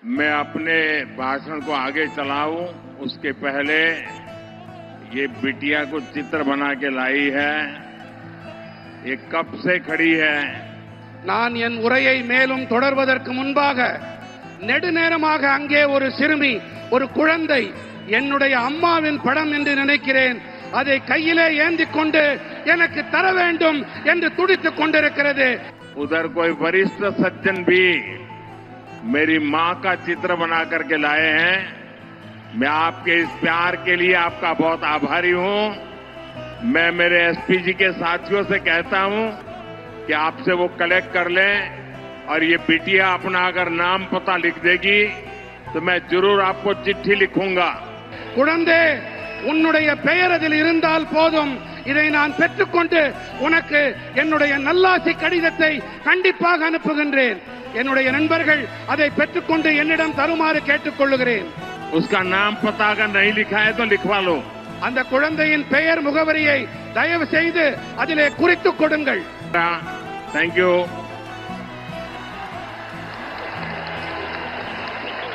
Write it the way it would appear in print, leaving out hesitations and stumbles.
मैं अपने भाषण को आगे चलाऊं उसके पहले ये बिटिया को चित्र बना के लाई है, ये कब से खड़ी है। நான் என் உரையை மேலும் தொடர்வதற்கு முன்பாக நெடுநேரமாக அங்கே ஒரு சிறுமி, ஒரு குழந்தை என்னுடைய அம்மாவின் படம் என்று நினைக்கிறேன், அதை கையிலே ஏந்தி கொண்டு எனக்கு தர வேண்டும் என்று துடித்துக் கொண்டிருக்கிறது. उधर कोई वरिष्ठ सज्जन भी मेरी मां का चित्र बना करके लाए हैं। मैं आपके इस प्यार के लिए आपका बहुत आभारी हूं। मैं मेरे एसपी जी के साथियों से कहता हूं कि आपसे वो कलेक्ट कर लें और ये बिटिया अपना अगर नाम पता लिख देगी तो मैं जरूर आपको चिट्ठी लिखूंगा। குழந்தை, உன்னுடைய பெயர் அதில் இருந்தால் போதும், இதை நான் பெற்றுக்கொண்டு உனக்கு என்னுடைய நல்லாசி கடிதத்தை கண்டிப்பாக அனுப்புகின்றேன். என்னுடைய நண்பர்கள் அதை பெற்றுக்கொண்டு என்னிடம் தருமாறு கேட்டுக்கொள்கிறேன். उसका नाम पता अगर नहीं लिखा है तो लिखवा लो। அந்த குழந்தையின் பெயர் முகவரியை தயவு செய்து அதிலே குறித்துக் கொடுங்கள். Thank you.